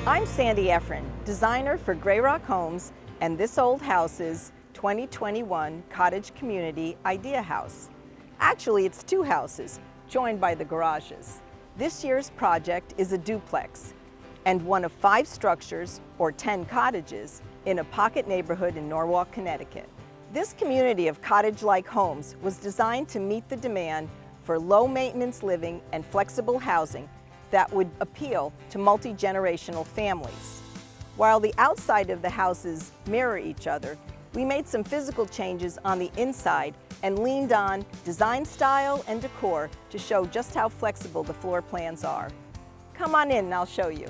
I'm Sandy Effren, designer for Grey Rock Homes and This Old House's 2021 Cottage Community Idea House. Actually, it's two houses, joined by the garages. This year's project is a duplex and one of 5 structures, or 10 cottages, in a pocket neighborhood in Norwalk, Connecticut. This community of cottage-like homes was designed to meet the demand for low-maintenance living and flexible housing that would appeal to multi-generational families. While the outside of the houses mirror each other, we made some physical changes on the inside and leaned on design style and decor to show just how flexible the floor plans are. Come on in and I'll show you.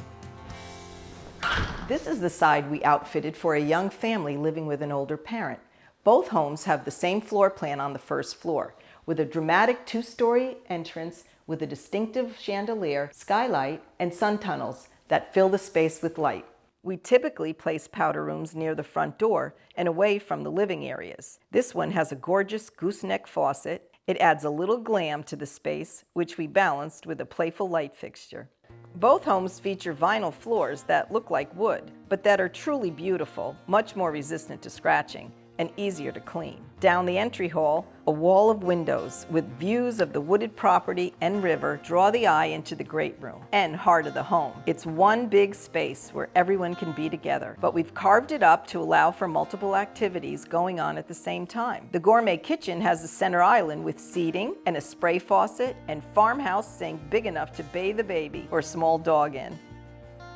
This is the side we outfitted for a young family living with an older parent. Both homes have the same floor plan on the first floor, with a dramatic 2-story entrance with a distinctive chandelier, skylight, and sun tunnels that fill the space with light. We typically place powder rooms near the front door and away from the living areas. This one has a gorgeous gooseneck faucet. It adds a little glam to the space, which we balanced with a playful light fixture. Both homes feature vinyl floors that look like wood, but that are truly beautiful, much more resistant to scratching, and easier to clean. Down the entry hall, a wall of windows with views of the wooded property and river draw the eye into the great room and heart of the home. It's one big space where everyone can be together, but we've carved it up to allow for multiple activities going on at the same time. The gourmet kitchen has a center island with seating and a spray faucet and farmhouse sink big enough to bathe a baby or small dog in.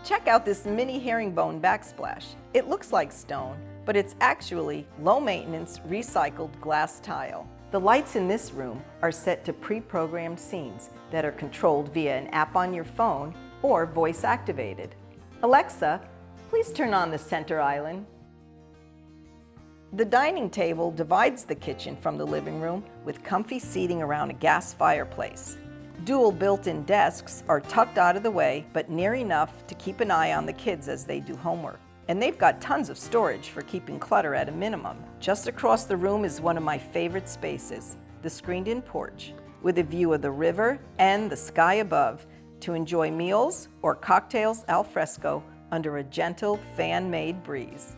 Check out this mini herringbone backsplash. It looks like stone, but it's actually low-maintenance recycled glass tile. The lights in this room are set to pre-programmed scenes that are controlled via an app on your phone or voice-activated. Alexa, please turn on the center island. The dining table divides the kitchen from the living room with comfy seating around a gas fireplace. Dual built-in desks are tucked out of the way, but near enough to keep an eye on the kids as they do homework. And they've got tons of storage for keeping clutter at a minimum. Just across the room is one of my favorite spaces, the screened-in porch, with a view of the river and the sky above to enjoy meals or cocktails al fresco under a gentle fan-made breeze.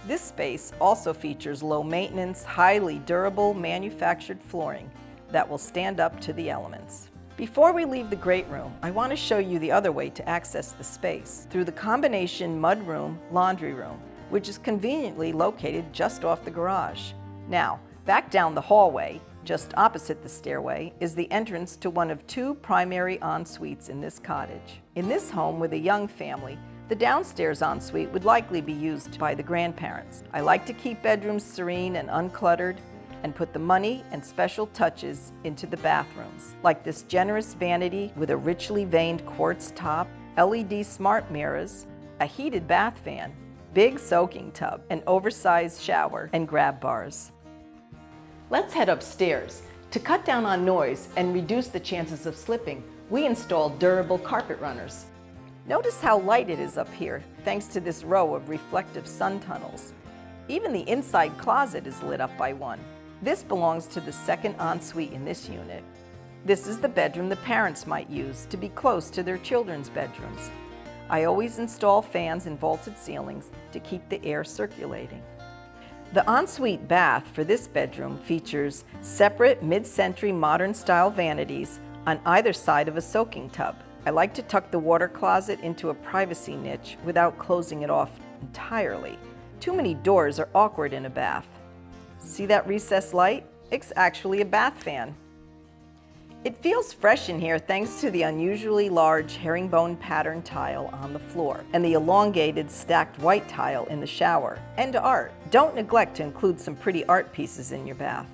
This space also features low-maintenance, highly durable manufactured flooring that will stand up to the elements. Before we leave the great room, I want to show you the other way to access the space, through the combination mudroom, laundry room, which is conveniently located just off the garage. Now, back down the hallway, just opposite the stairway, is the entrance to one of 2 primary en-suites in this cottage. In this home with a young family, the downstairs ensuite would likely be used by the grandparents. I like to keep bedrooms serene and uncluttered, and put the money and special touches into the bathrooms, like this generous vanity with a richly veined quartz top, LED smart mirrors, a heated bath fan, big soaking tub, an oversized shower, and grab bars. Let's head upstairs. To cut down on noise and reduce the chances of slipping, we installed durable carpet runners. Notice how light it is up here, thanks to this row of reflective sun tunnels. Even the inside closet is lit up by one. This belongs to the second ensuite in this unit. This is the bedroom the parents might use to be close to their children's bedrooms. I always install fans in vaulted ceilings to keep the air circulating. The ensuite bath for this bedroom features separate mid-century modern-style vanities on either side of a soaking tub. I like to tuck the water closet into a privacy niche without closing it off entirely. Too many doors are awkward in a bath. See that recessed light? It's actually a bath fan. It feels fresh in here thanks to the unusually large herringbone pattern tile on the floor and the elongated stacked white tile in the shower. And art. Don't neglect to include some pretty art pieces in your bath.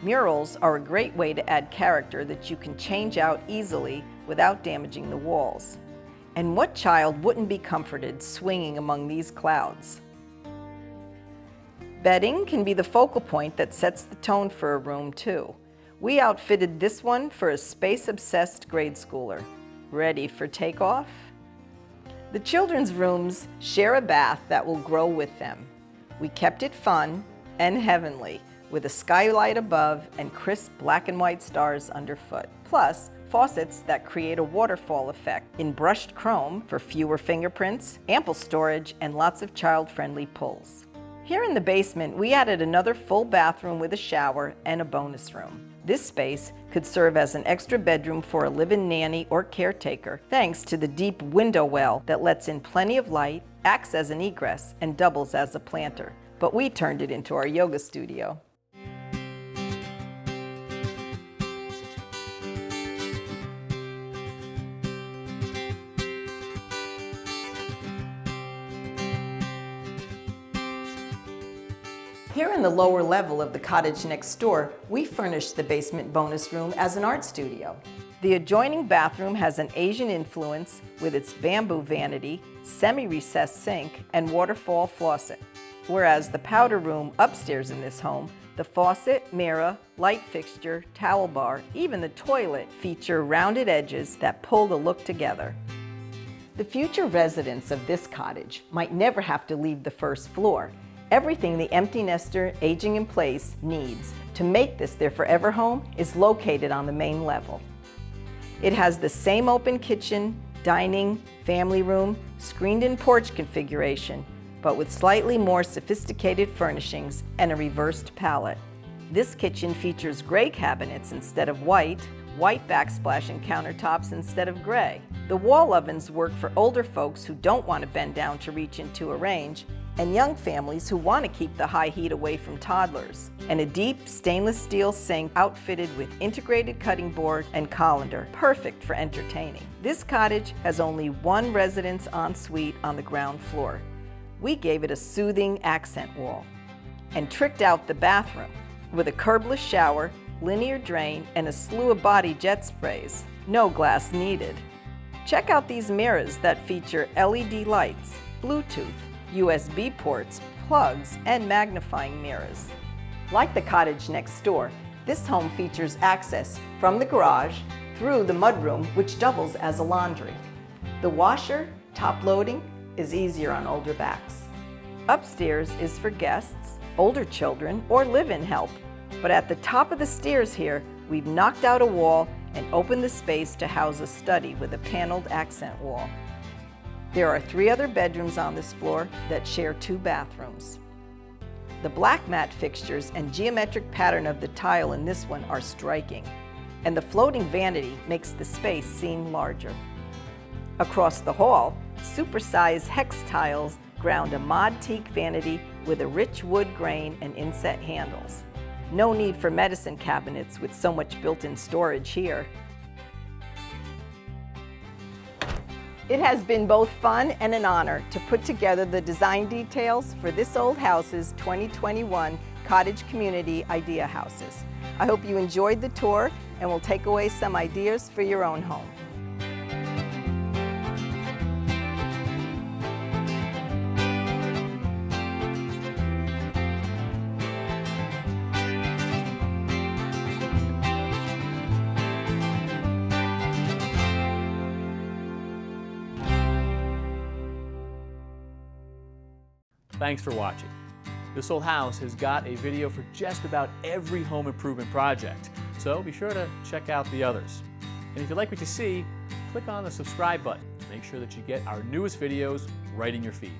Murals are a great way to add character that you can change out easily without damaging the walls. And what child wouldn't be comforted swinging among these clouds? Bedding can be the focal point that sets the tone for a room too. We outfitted this one for a space-obsessed grade schooler. Ready for takeoff? The children's rooms share a bath that will grow with them. We kept it fun and heavenly, with a skylight above and crisp black and white stars underfoot. Plus, faucets that create a waterfall effect in brushed chrome for fewer fingerprints, ample storage, and lots of child-friendly pulls. Here in the basement, we added another full bathroom with a shower and a bonus room. This space could serve as an extra bedroom for a live-in nanny or caretaker, thanks to the deep window well that lets in plenty of light, acts as an egress, and doubles as a planter. But we turned it into our yoga studio. Here in the lower level of the cottage next door, we furnished the basement bonus room as an art studio. The adjoining bathroom has an Asian influence with its bamboo vanity, semi-recessed sink, and waterfall faucet. Whereas the powder room upstairs in this home, the faucet, mirror, light fixture, towel bar, even the toilet feature rounded edges that pull the look together. The future residents of this cottage might never have to leave the first floor. Everything the empty nester aging in place needs to make this their forever home is located on the main level. It has the same open kitchen, dining, family room, screened-in porch configuration, but with slightly more sophisticated furnishings and a reversed palette. This kitchen features gray cabinets instead of white backsplash and countertops instead of gray. The wall ovens work for older folks who don't want to bend down to reach into a range, and young families who want to keep the high heat away from toddlers. And a deep stainless steel sink outfitted with integrated cutting board and colander, perfect for entertaining. This cottage has only one residence ensuite on the ground floor. We gave it a soothing accent wall and tricked out the bathroom with a curbless shower, linear drain, and a slew of body jet sprays. No glass needed. Check out these mirrors that feature LED lights, Bluetooth, USB ports, plugs, and magnifying mirrors. Like the cottage next door, this home features access from the garage through the mudroom, which doubles as a laundry. The washer, top loading, is easier on older backs. Upstairs is for guests, older children, or live-in help. But at the top of the stairs here, we've knocked out a wall and opened the space to house a study with a paneled accent wall. There are 3 other bedrooms on this floor that share 2 bathrooms. The black mat fixtures and geometric pattern of the tile in this one are striking, and the floating vanity makes the space seem larger. Across the hall, supersized hex tiles ground a mod teak vanity with a rich wood grain and inset handles. No need for medicine cabinets with so much built-in storage here. It has been both fun and an honor to put together the design details for this old house's 2021 Cottage Community Idea Houses. I hope you enjoyed the tour and will take away some ideas for your own home. Thanks for watching. This Old House has got a video for just about every home improvement project, so be sure to check out the others. And if you like what you see, click on the subscribe button to make sure that you get our newest videos right in your feed.